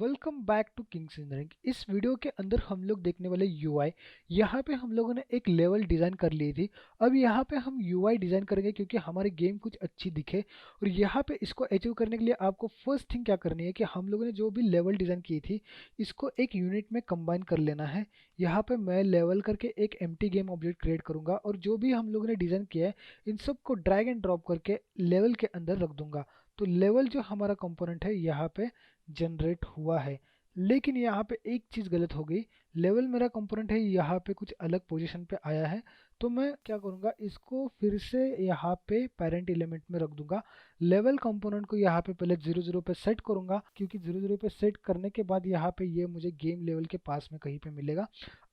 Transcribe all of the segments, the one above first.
Welcome back to Kings Engineering. इस video के अंदर हम लोग देखने वाले यूआई। यहाँ पे हम लोगों ने एक लेवल डिज़ाइन कर ली थी। अब यहाँ पे हम यूआई डिज़ाइन करेंगे क्योंकि हमारी गेम कुछ अच्छी दिखे। और यहाँ पे इसको अचीव करने के लिए आपको फर्स्ट थिंग क्या करनी है कि हम लोगों ने जो भी लेवल डिज़ाइन की थी इसको एक यूनिट में कंबाइन कर लेना है। यहाँ पे मैं लेवल करके एक एम्प्टी गेम ऑब्जेक्ट क्रिएट करूँगा और जो भी हम लोगों ने डिज़ाइन किया है इन सब को ड्रैग एंड ड्रॉप करके लेवल के अंदर रख दूंगा। तो लेवल जो हमारा कंपोनेंट है यहाँ पे जनरेट हुआ है। लेकिन यहाँ पे एक चीज़ गलत हो गई। लेवल मेरा कंपोनेंट है यहाँ पे कुछ अलग पोजीशन पे आया है। तो मैं क्या करूँगा, इसको फिर से यहाँ पे पेरेंट एलिमेंट में रख दूंगा। लेवल कंपोनेंट को यहाँ पे पहले 0 0 पे सेट करूँगा क्योंकि 0 0 पे सेट करने के बाद यहाँ पे ये मुझे गेम लेवल के पास में कहीं पे मिलेगा।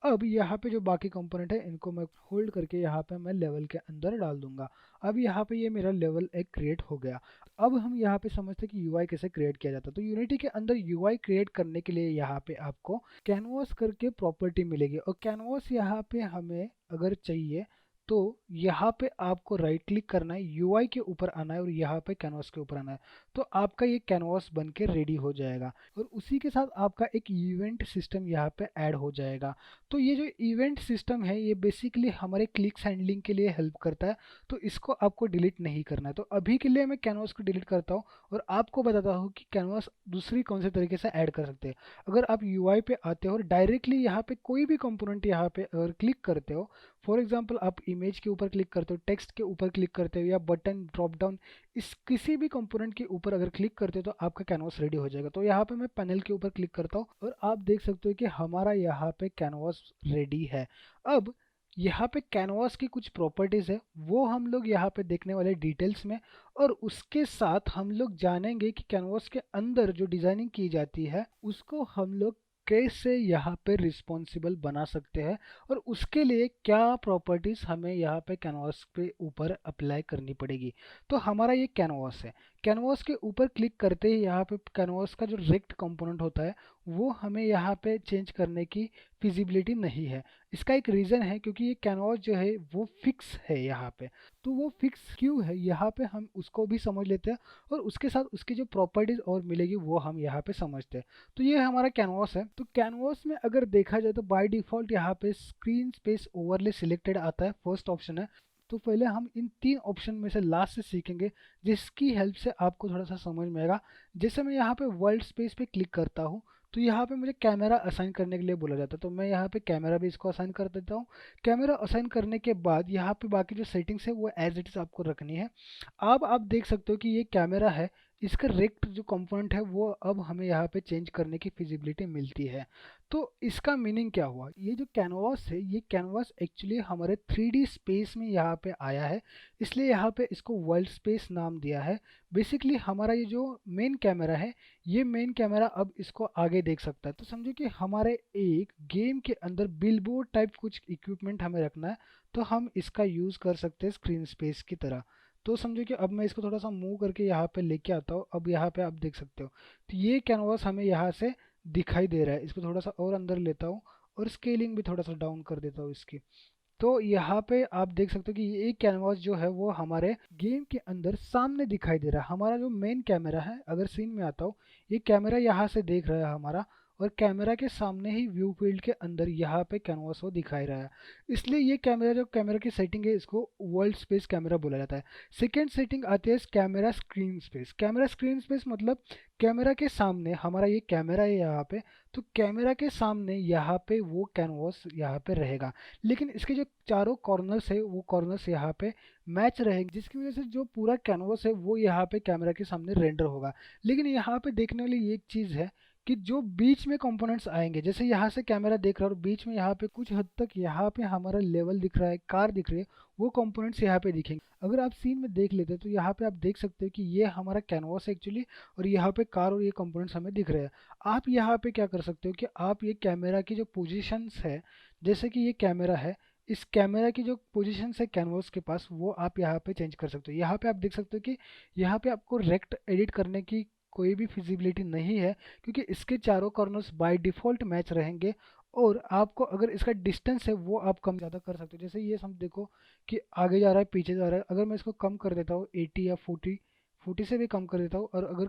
अब यहाँ पे जो बाकी कंपोनेंट है इनको मैं होल्ड करके यहाँ पे मैं लेवल के अंदर डाल दूंगा। अब यहाँ पे ये मेरा लेवल एक क्रिएट हो गया। अब हम यहाँ पे समझते हैं कि यूआई कैसे क्रिएट किया जाता है। तो यूनिटी के अंदर यूआई क्रिएट करने के लिए यहाँ पे आपको कैनवास करके प्रॉपर्टी मिलेगी और कैनवास यहाँ पे हमें अगर चाहिए तो यहाँ पे आपको राइट क्लिक करना है, यूआई के ऊपर आना है और यहाँ पे कैनवास के ऊपर आना है। तो आपका ये कैनवास बन के रेडी हो जाएगा और उसी के साथ आपका एक इवेंट सिस्टम यहाँ पे ऐड हो जाएगा। तो ये जो इवेंट सिस्टम है ये बेसिकली हमारे क्लिक्स हैंडलिंग के लिए हेल्प करता है। तो इसको आपको डिलीट नहीं करना है। तो अभी के लिए मैं कैनवास को डिलीट करता हूँ और आपको बताता हूँ कि कैनवास दूसरी कौन से तरीके से ऐड कर सकते हैं। अगर आप यूआई पे आते हो और डायरेक्टली यहाँ पे कोई भी कंपोनेंट यहाँ पे अगर क्लिक करते हो, फॉर एग्जांपल आप इमेज के ऊपर क्लिक करते हो, टेक्स्ट के ऊपर क्लिक करते हो या बटन ड्रॉप डाउन इस किसी भी कंपोनेंट के ऊपर अगर क्लिक करते हो तो आपका कैनवास रेडी हो जाएगा। तो यहाँ पे मैं पैनल के ऊपर क्लिक करता हूँ और आप देख सकते हो कि हमारा यहाँ पे कैनवास रेडी है। अब यहाँ पे कैनवास की कुछ प्रॉपर्टीज है वो हम लोग यहाँ पे देखने वाले डिटेल्स में, और उसके साथ हम लोग जानेंगे कि कैनवास के अंदर जो डिजाइनिंग की जाती है उसको हम लोग कैसे यहाँ पे रिस्पॉन्सिबल बना सकते हैं और उसके लिए क्या प्रॉपर्टीज हमें यहाँ पे कैनवास पे ऊपर अप्लाई करनी पड़ेगी। तो हमारा ये कैनवास है। कैनवास के ऊपर क्लिक करते ही यहाँ पे कैनवास का जो रेक्ट कंपोनेंट होता है वो हमें यहाँ पे चेंज करने की फिजिबिलिटी नहीं है। इसका एक रीज़न है क्योंकि ये कैनवास जो है वो फिक्स है यहाँ पे। तो वो फिक्स क्यों है यहाँ पे हम उसको भी समझ लेते हैं और उसके साथ उसकी जो प्रॉपर्टीज और मिलेगी वो हम यहाँ पे समझते हैं। तो ये हमारा कैनवास है। तो कैनवास में अगर देखा जाए तो बाय डिफॉल्ट यहाँ पे स्क्रीन स्पेस ओवरले सिलेक्टेड आता है, फर्स्ट ऑप्शन है। तो पहले हम इन तीन ऑप्शन में से लास्ट से सीखेंगे जिसकी हेल्प से आपको थोड़ा सा समझ में आएगा। जैसे मैं यहाँ पे वर्ल्ड स्पेस पे क्लिक करता हूँ तो यहाँ पे मुझे कैमरा असाइन करने के लिए बोला जाता है। तो मैं यहाँ पे कैमरा भी इसको असाइन कर देता हूँ। कैमरा असाइन करने के बाद यहाँ पे बाकी जो सेटिंग्स है वो एज इट इज आपको रखनी है। अब आप देख सकते हो कि ये कैमरा है, इसका रेक्ट जो कंपोनेंट है वो अब हमें यहाँ पे चेंज करने की फिजिबिलिटी मिलती है। तो इसका मीनिंग क्या हुआ, ये जो कैनवास है ये कैनवास एक्चुअली हमारे 3D स्पेस में यहाँ पे आया है, इसलिए यहाँ पे इसको वर्ल्ड स्पेस नाम दिया है। बेसिकली हमारा ये जो मेन कैमरा है ये मेन कैमरा अब इसको आगे देख सकता है। तो समझो कि हमारे एक गेम के अंदर बिलबोर्ड टाइप कुछ इक्विपमेंट हमें रखना है तो हम इसका यूज़ कर सकते हैं स्क्रीन स्पेस की तरह। तो समझो कि अब मैं इसको थोड़ा सा मूव करके यहाँ पे लेके आता हूँ। अब यहाँ पे आप देख सकते हो तो ये कैनवास हमें यहाँ से दिखाई दे रहा है। इसको थोड़ा सा और अंदर लेता हूँ और स्केलिंग भी थोड़ा सा डाउन कर देता हूँ इसकी। तो यहाँ पे आप देख सकते हो कि ये कैनवास जो है वो हमारे गेम के अंदर सामने दिखाई दे रहा है। हमारा जो मेन कैमरा है, अगर सीन में आता हूँ, ये कैमरा यहाँ से देख रहा है हमारा और कैमरा के सामने ही व्यू फील्ड के अंदर यहाँ पे कैनवास वो दिखाई रहा है। इसलिए ये कैमरा जो कैमरा की सेटिंग है इसको वर्ल्ड स्पेस कैमरा बोला जाता है। सेकेंड सेटिंग आती है camera screen space. Camera screen space मतलब कैमरा के सामने हमारा ये कैमरा है यहाँ पे, तो कैमरा के सामने यहाँ पे वो कैनवास यहाँ पे रहेगा, लेकिन इसके जो चारों कॉर्नर्स है वो कॉर्नर्स यहाँ पे मैच रहेंगे जिसकी वजह से जो पूरा कैनवास है वो यहाँ पे कैमरा के सामने रेंडर होगा। लेकिन यहाँ पे देखने वाली ये एक चीज़ है कि जो बीच में कंपोनेंट्स आएंगे, जैसे यहाँ से कैमरा देख रहा है और बीच में यहाँ पे कुछ हद तक यहाँ पे हमारा लेवल दिख रहा है, कार दिख रही है, वो कंपोनेंट्स यहाँ पे दिखेंगे। अगर आप सीन में देख लेते हैं तो यहाँ पे आप देख सकते हो कि ये हमारा कैनवास है एक्चुअली और यहाँ पे कार और ये कंपोनेंट्स हमें दिख रहे हैं। आप यहाँ पे क्या कर सकते हो कि आप ये कैमरा की जो पोजिशंस है, जैसे कि ये कैमरा है, इस कैमरा की जो पोजीशन है कैनवास के पास वो आप यहाँ पे चेंज कर सकते हो। यहाँ पे आप देख सकते हो कि यहाँ पे आपको रेक्ट एडिट करने की कोई भी फिजिबिलिटी नहीं है क्योंकि इसके चारों कॉर्नर्स बाय डिफ़ॉल्ट मैच रहेंगे। और आपको अगर इसका डिस्टेंस है वो आप कम ज़्यादा कर सकते हो। जैसे ये सब देखो कि आगे जा रहा है पीछे जा रहा है, अगर मैं इसको कम कर देता हूँ 80 या 40 से भी कम कर देता हूँ और अगर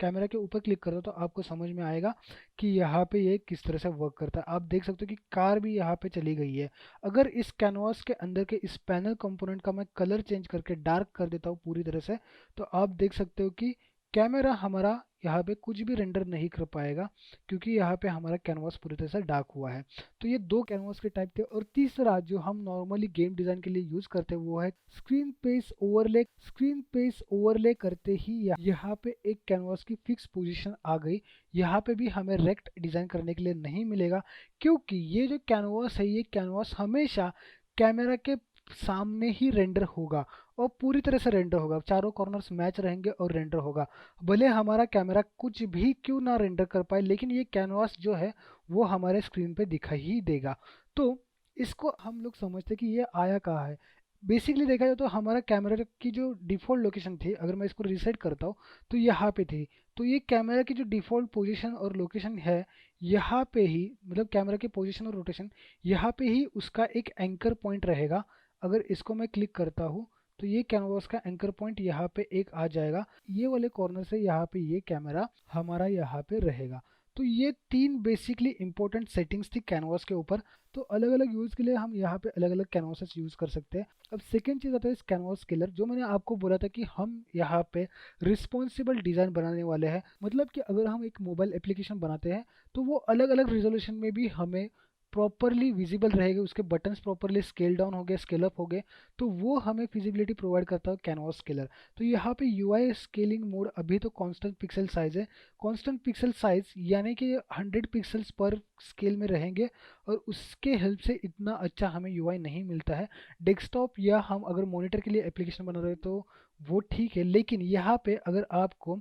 कैमरा के ऊपर क्लिक करता हूँ तो आपको समझ में आएगा कि यहाँ पे ये किस तरह से वर्क करता है। आप देख सकते हो कि कार भी यहाँ पे चली गई है। अगर इस कैनवास के अंदर के इस पैनल कंपोनेंट का मैं कलर चेंज करके डार्क कर देता हूँ पूरी तरह से, तो आप देख सकते हो कि कैमरा हमारा यहाँ पे कुछ भी रेंडर नहीं कर पाएगा, क्योंकि यहाँ पे हमारा कैनवास पूरी तरह से डार्क हुआ है। तो ये दो कैनवास के टाइप थे। और तीसरा जो हम नॉर्मली गेम डिजाइन के लिए यूज करते हैं वो है screen space overlay. Screen space overlay करते ही यहाँ पे एक कैनवास की फिक्स पोजीशन आ गई। यहाँ पे भी हमें रेक्ट डिजाइन करने के लिए नहीं मिलेगा, क्योंकि ये जो कैनवास है ये कैनवास हमेशा कैमरा के सामने ही रेंडर होगा और पूरी तरह से रेंडर होगा। चारों कॉर्नर्स मैच रहेंगे और रेंडर होगा। भले हमारा कैमरा कुछ भी क्यों ना रेंडर कर पाए, लेकिन ये कैनवास जो है वो हमारे स्क्रीन पे दिखाई ही देगा। तो इसको हम लोग समझते हैं कि ये आया कहाँ है। बेसिकली देखा जाए तो हमारा कैमरा की जो डिफ़ॉल्ट लोकेशन थी, अगर मैं इसको रीसेट करता हूँ तो यहाँ पे थी। तो ये कैमरा की जो डिफ़ॉल्ट पोजीशन और लोकेशन है, यहाँ पे ही मतलब कैमरा की पोजीशन और रोटेशन, यहाँ पे ही उसका एक एंकर पॉइंट रहेगा। अगर इसको मैं क्लिक करता हूँ तो ये कैनवास का एंकर पॉइंट यहाँ पे एक आ जाएगा। ये वाले कॉर्नर से यहाँ पे ये कैमरा हमारा यहाँ पे रहेगा। तो ये तीन बेसिकली इंपॉर्टेंट सेटिंग्स थी कैनवास के ऊपर। तो अलग अलग यूज़ के लिए हम यहाँ पे अलग अलग कैनवासेस यूज़ कर सकते हैं। अब सेकेंड चीज़ आता है इस कैनवास किलर, जो मैंने आपको बोला था कि हम यहाँ पे रिस्पॉन्सिबल डिज़ाइन बनाने वाले हैं। मतलब कि अगर हम एक मोबाइल एप्लीकेशन बनाते हैं तो वो अलग अलग रिजोल्यूशन में भी हमें प्रॉपरली विजिबल रहेगा, उसके बटन्स प्रॉपरली स्केल डाउन हो गए, स्केल अप हो गए, तो वो हमें फिजिबिलिटी प्रोवाइड करता है कैनवास स्केलर। तो यहाँ पे यूआई स्केलिंग मोड अभी तो कांस्टेंट पिक्सल साइज है। कांस्टेंट पिक्सल साइज यानी कि 100 पिक्सल्स पर स्केल में रहेंगे और उसके हेल्प से इतना अच्छा हमें यूआई नहीं मिलता है। डेस्कटॉप या हम अगर मॉनिटर के लिए एप्लीकेशन बना रहे हैं तो वो ठीक है, लेकिन यहाँ पे अगर आपको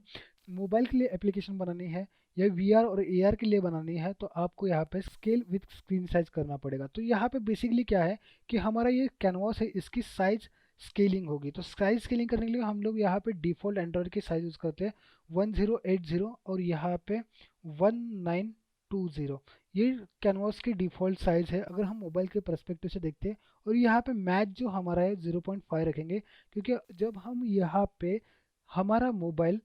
मोबाइल के लिए एप्लीकेशन बनानी है या वीआर और एआर के लिए बनानी है तो आपको यहाँ पे स्केल विथ स्क्रीन साइज करना पड़ेगा। तो यहाँ पे बेसिकली क्या है कि हमारा ये कैनवास है, इसकी साइज स्केलिंग होगी। तो साइज स्केलिंग करने के लिए हम लोग यहाँ पे डिफ़ॉल्ट एंड्रॉयड की साइज यूज़ करते हैं 1080 और यहाँ पे 1920। ये कैनवास की डिफ़ॉल्ट साइज है अगर हम मोबाइल के पर्सपेक्टिव से देखते हैं। और यहाँ पे मैच जो हमारा है 0.5 रखेंगे, क्योंकि जब हम यहाँ पे हमारा मोबाइल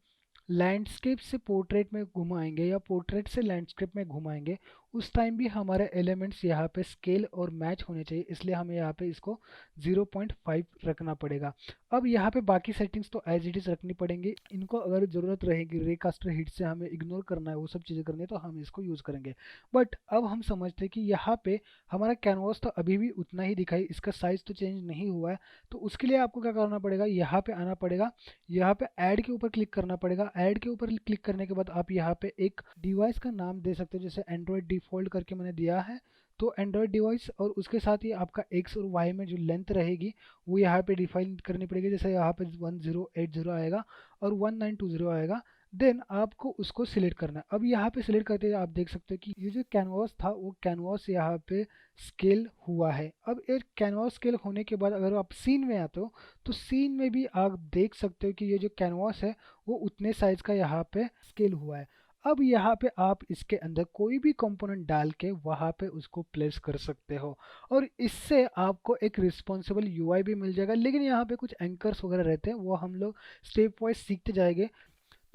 लैंडस्केप से पोर्ट्रेट में घुमाएंगे या पोर्ट्रेट से लैंडस्केप में घुमाएंगे, उस टाइम भी हमारे एलिमेंट्स यहाँ पे स्केल और मैच होने चाहिए, इसलिए हमें यहाँ पे इसको 0.5 रखना पड़ेगा। अब यहाँ पे बाकी सेटिंग्स तो एज इट इज़ रखनी पड़ेंगी। इनको अगर ज़रूरत रहेगी रेकास्टर हिट से हमें इग्नोर करना है, वो सब चीज़ें करनी है तो हम इसको यूज़ करेंगे। बट अब हम समझते हैं कि यहाँ पे हमारा कैनवास तो अभी भी उतना ही दिखाई, इसका साइज़ तो चेंज नहीं हुआ है। तो उसके लिए आपको क्या करना पड़ेगा, यहाँ पे आना पड़ेगा, यहाँ पे ऐड के ऊपर क्लिक करना पड़ेगा। ऐड के ऊपर क्लिक करने के बाद आप यहाँ पे एक डिवाइस का नाम दे सकते हो, जैसे एंड्रॉयड डिफ़ॉल्ट करके मैंने दिया है। तो एंड्रॉयड डिवाइस और उसके साथ ही आपका एक्स और वाई में जो लेंथ रहेगी वो यहाँ पे डिफाइन करनी पड़ेगी। जैसे यहाँ पे 1080 आएगा और 1920 आएगा। देन आपको उसको सिलेक्ट करना है। अब यहाँ पे सिलेक्ट करते हुए आप देख सकते हो कि ये जो कैनवास था वो कैनवास यहाँ पे स्केल हुआ है। अब एक कैनवास स्केल होने के बाद अगर आप सीन में आते हो तो सीन में भी आप देख सकते हो कि ये जो कैनवास है वो उतने साइज का यहाँ पे स्केल हुआ है। अब यहाँ पे आप इसके अंदर कोई भी कंपोनेंट डाल के वहाँ पे उसको प्लेस कर सकते हो और इससे आपको एक रिस्पॉन्सिबल यूआई भी मिल जाएगा। लेकिन यहाँ पे कुछ एंकर्स वगैरह रहते हैं, वो हम लोग स्टेप वाइज सीखते जाएंगे।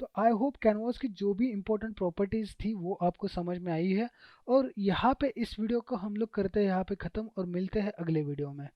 तो आई होप कैनवास की जो भी इंपॉर्टेंट प्रॉपर्टीज़ थी वो आपको समझ में आई है। और यहाँ पे इस वीडियो को हम लोग करते हैं यहाँ पे ख़त्म और मिलते हैं अगले वीडियो में।